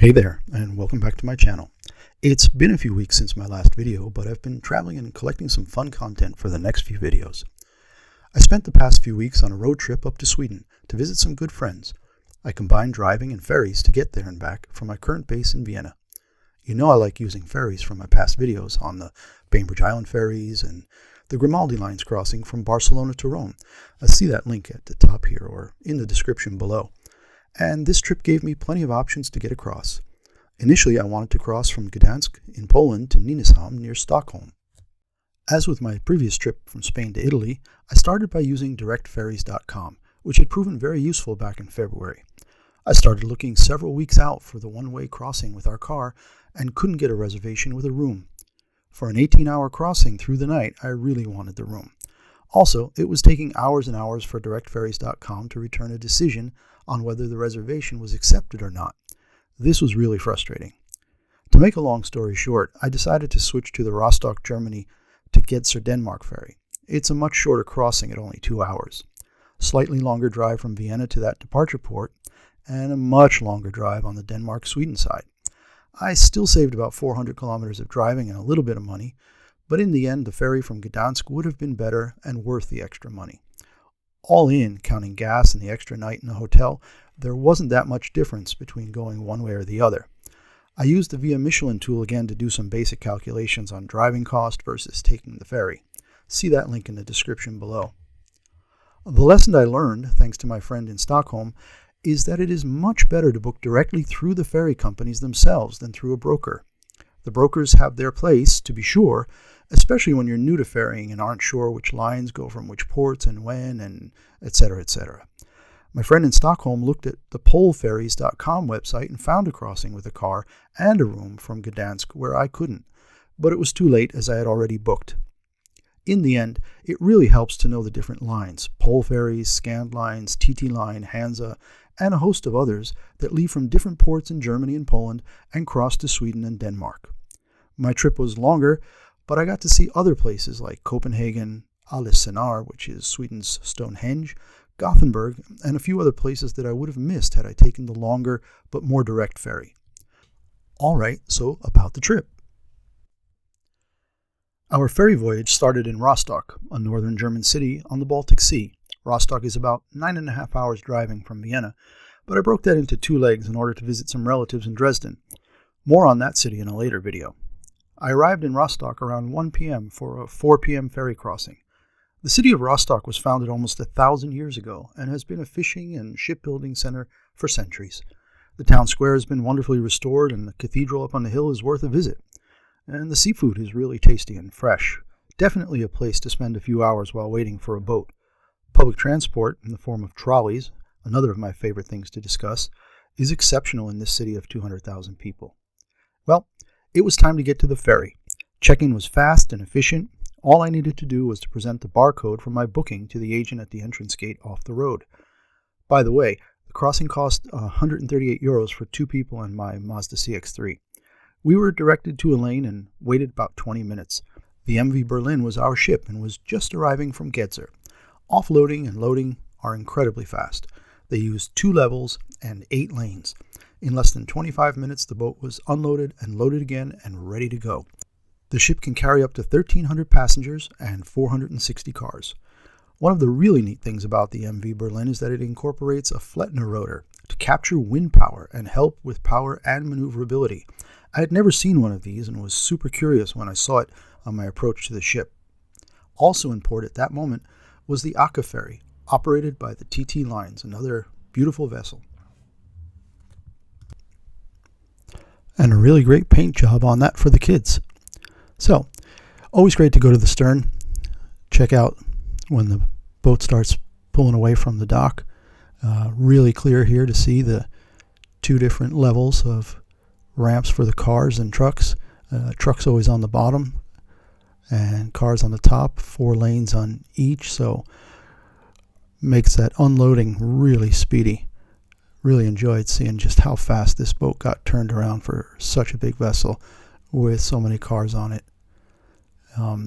Hey there, and welcome back to my channel. It's been a few weeks since my last video, but I've been traveling and collecting some fun content for the next few videos. I spent the past few weeks on a road trip up to Sweden to visit some good friends. I combined driving and ferries to get there and back from my current base in Vienna. You know I like using ferries from my past videos on the Bainbridge Island ferries and the Grimaldi lines crossing from Barcelona to Rome. See that link at the top here or in the description below. And this trip gave me plenty of options to get across. Initially, I wanted to cross from Gdansk in Poland to Nynäshamn near Stockholm. As with my previous trip from Spain to Italy, I started by using directferries.com, which had proven very useful back in February. I started looking several weeks out for the one-way crossing with our car and couldn't get a reservation with a room. For an 18-hour crossing through the night, I really wanted the room. Also, it was taking hours and hours for directferries.com to return a decision on whether the reservation was accepted or not. This was really frustrating. To make a long story short, I decided to switch to the Rostock, Germany to GEDSER Denmark ferry. It's a much shorter crossing at only 2 hours. Slightly longer drive from Vienna to that departure port, and a much longer drive on the Denmark-Sweden side. I still saved about 400 kilometers of driving and a little bit of money, but in the end, the ferry from Gdansk would have been better and worth the extra money. All in, counting gas and the extra night in the hotel, there wasn't that much difference between going one way or the other. I used the Via Michelin tool again to do some basic calculations on driving cost versus taking the ferry. See that link in the description below. The lesson I learned, thanks to my friend in Stockholm, is that it is much better to book directly through the ferry companies themselves than through a broker. The brokers have their place, to be sure, especially when you're new to ferrying and aren't sure which lines go from which ports and when, and etc., etc. My friend in Stockholm looked at the polferries.com website and found a crossing with a car and a room from Gdansk where I couldn't, but it was too late as I had already booked. In the end, it really helps to know the different lines, Pole Ferries, Scandlines, TT Line, Hansa, and a host of others that leave from different ports in Germany and Poland and cross to Sweden and Denmark. My trip was longer, but I got to see other places like Copenhagen, Aalessenar, which is Sweden's Stonehenge, Gothenburg, and a few other places that I would have missed had I taken the longer but more direct ferry. Alright, so about the trip. Our ferry voyage started in Rostock, a northern German city on the Baltic Sea. Rostock is about 9.5 hours driving from Vienna, but I broke that into 2 legs in order to visit some relatives in Dresden. More on that city in a later video. I arrived in Rostock around 1 p.m. for a 4 p.m. ferry crossing. The city of Rostock was founded almost 1,000 years ago and has been a fishing and shipbuilding center for centuries. The town square has been wonderfully restored and the cathedral up on the hill is worth a visit. And the seafood is really tasty and fresh. Definitely a place to spend a few hours while waiting for a boat. Public transport, in the form of trolleys, another of my favorite things to discuss, is exceptional in this city of 200,000 people. Well, it was time to get to the ferry. Check-in was fast and efficient. All I needed to do was to present the barcode from my booking to the agent at the entrance gate off the road. By the way, the crossing cost 138 euros for 2 people and my Mazda CX-3. We were directed to a lane and waited about 20 minutes. The MV Berlin was our ship and was just arriving from GEDSER. Offloading and loading are incredibly fast. They use 2 levels and 8 lanes. In less than 25 minutes, the boat was unloaded and loaded again and ready to go. The ship can carry up to 1,300 passengers and 460 cars. One of the really neat things about the MV Berlin is that it incorporates a Flettner rotor to capture wind power and help with power and maneuverability. I had never seen one of these and was super curious when I saw it on my approach to the ship. Also in port at that moment was the Akka ferry, operated by the TT Lines, another beautiful vessel. And a really great paint job on that for the kids. So, always great to go to the stern, check out when the boat starts pulling away from the dock. Really clear here to see the 2 different levels of ramps for the cars and trucks. Trucks always on the bottom and cars on the top, 4 lanes on each, so makes that unloading really speedy. Really enjoyed seeing just how fast this boat got turned around for such a big vessel with so many cars on it.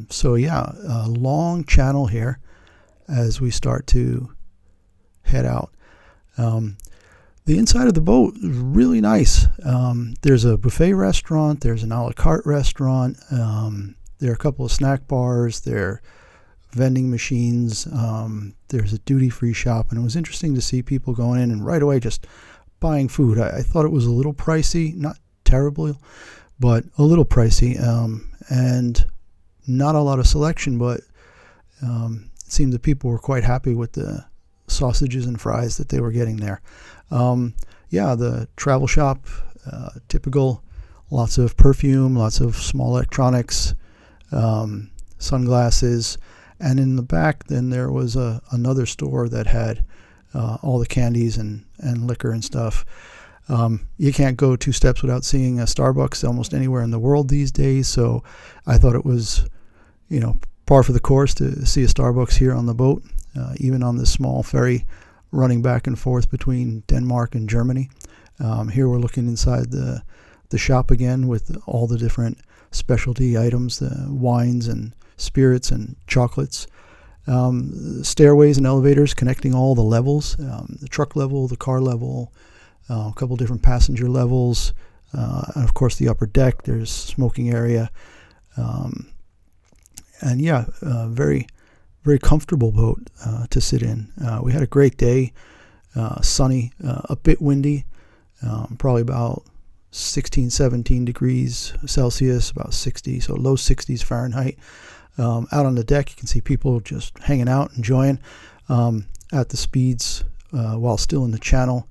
So yeah, a long channel here as we start to head out. The inside of the boat is really nice. There's a buffet restaurant. There's an a la carte restaurant. There are a couple of snack bars. There are vending machines. There's a duty-free shop. And it was interesting to see people going in and right away just buying food. I thought it was a little pricey, not terribly, but a little pricey, and not a lot of selection, but it seemed that people were quite happy with the sausages and fries that they were getting there. Yeah, the travel shop, typical, lots of perfume, lots of small electronics, sunglasses, and in the back then there was another store that had all the candies and liquor and stuff. You can't go 2 steps without seeing a Starbucks almost anywhere in the world these days, so I thought it was, par for the course to see a Starbucks here on the boat, even on this small ferry running back and forth between Denmark and Germany. Here we're looking inside the shop again with all the different specialty items, the wines and spirits and chocolates. Stairways and elevators connecting all the levels, the truck level, the car level, a couple different passenger levels, and of course the upper deck. There's smoking area, and yeah, very, very comfortable boat to sit in. We had a great day, sunny, a bit windy, probably about 16, 17 degrees Celsius, about 60, so low 60s Fahrenheit. Out on the deck, you can see people just hanging out, enjoying at the speeds while still in the channel.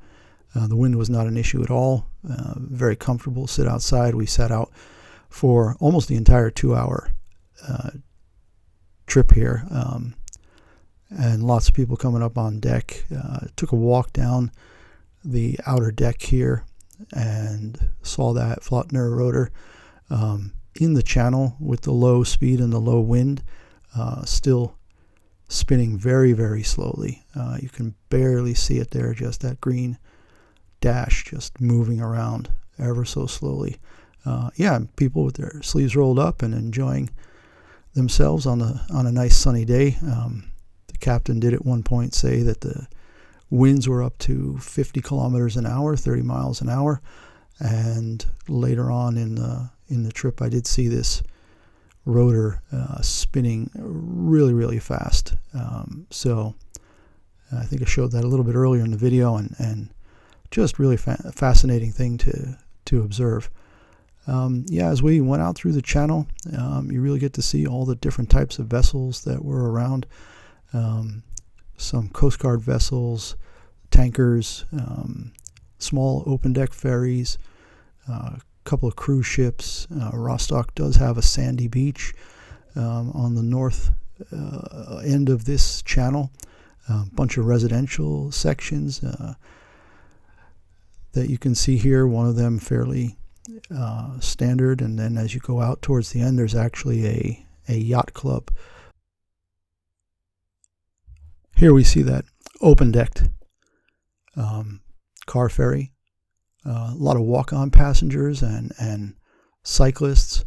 The wind was not an issue at all. Very comfortable. Sit outside. We sat out for almost the entire 2-hour trip here, and lots of people coming up on deck. Took a walk down the outer deck here and saw that Flottner rotor in the channel with the low speed and the low wind, still spinning very, very slowly. You can barely see it there, just that green dash just moving around ever so slowly. Yeah, people with their sleeves rolled up and enjoying themselves on a nice sunny day. The captain did at one point say that the winds were up to 50 kilometers an hour, 30 miles an hour, and later on in the trip I did see this rotor spinning really, really fast. So I think I showed that a little bit earlier in the video, and just really fascinating thing to observe. Yeah, as we went out through the channel, you really get to see all the different types of vessels that were around. Some Coast Guard vessels, tankers, small open deck ferries, a couple of cruise ships. Rostock does have a sandy beach on the north end of this channel. A bunch of residential sections that you can see here, one of them fairly standard, and then as you go out towards the end there's actually a yacht club. Here we see that open decked car ferry, a lot of walk-on passengers and cyclists.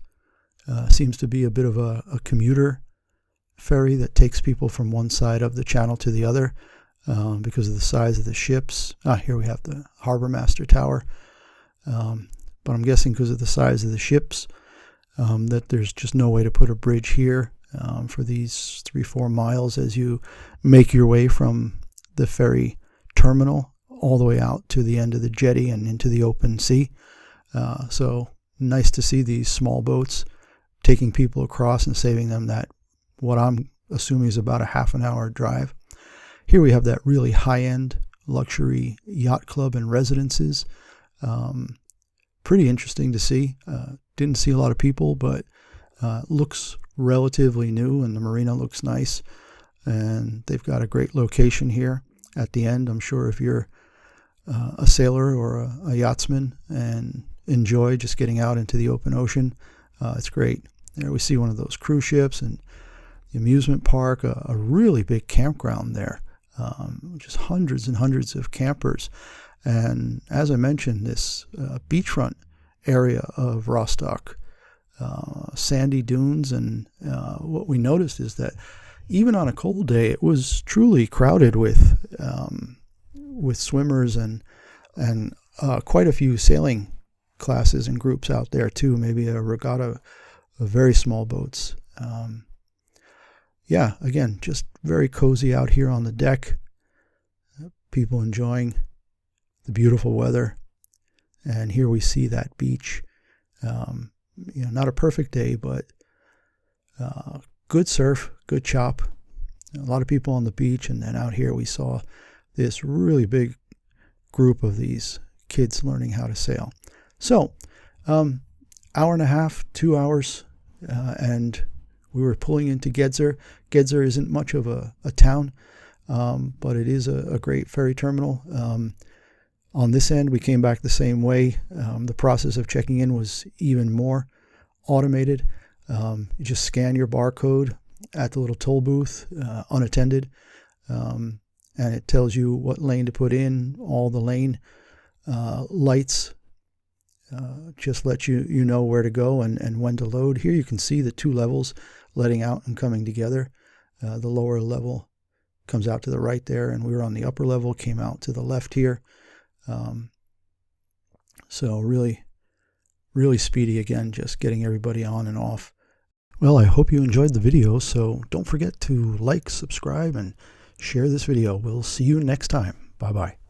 Seems to be a bit of a commuter ferry that takes people from one side of the channel to the other because of the size of the ships. Here we have the Harbor Master Tower, but I'm guessing because of the size of the ships that there's just no way to put a bridge here for these 3-4 miles as you make your way from the ferry terminal all the way out to the end of the jetty and into the open sea. So nice to see these small boats taking people across and saving them that, what I'm assuming is about a half-an-hour drive. Here we have that really high-end luxury yacht club and residences. Pretty interesting to see. Didn't see a lot of people, but looks relatively new, and the marina looks nice. And they've got a great location here at the end. I'm sure if you're a sailor or a yachtsman and enjoy just getting out into the open ocean, it's great. There we see one of those cruise ships and the amusement park, a really big campground there, just hundreds and hundreds of campers. And as I mentioned, this beachfront area of Rostock, sandy dunes, and what we noticed is that even on a cold day, it was truly crowded with swimmers and and quite a few sailing classes and groups out there too, maybe a regatta of very small boats. Yeah, again, just very cozy out here on the deck. People enjoying the beautiful weather. And here we see that beach. Not a perfect day, but good surf, good chop. A lot of people on the beach. And then out here we saw this really big group of these kids learning how to sail. So, hour and a half, 2 hours, and we were pulling into GEDSER. GEDSER isn't much of a town, but it is a great ferry terminal. On this end, we came back the same way. The process of checking in was even more automated. You just scan your barcode at the little toll booth, unattended, and it tells you what lane to put in. All the lane lights just let you know where to go and when to load. Here you can see the two levels letting out and coming together. The lower level comes out to the right there, and we were on the upper level, came out to the left here. So really, really speedy again, just getting everybody on and off. Well, I hope you enjoyed the video, so don't forget to like, subscribe, and share this video. We'll see you next time. Bye-bye.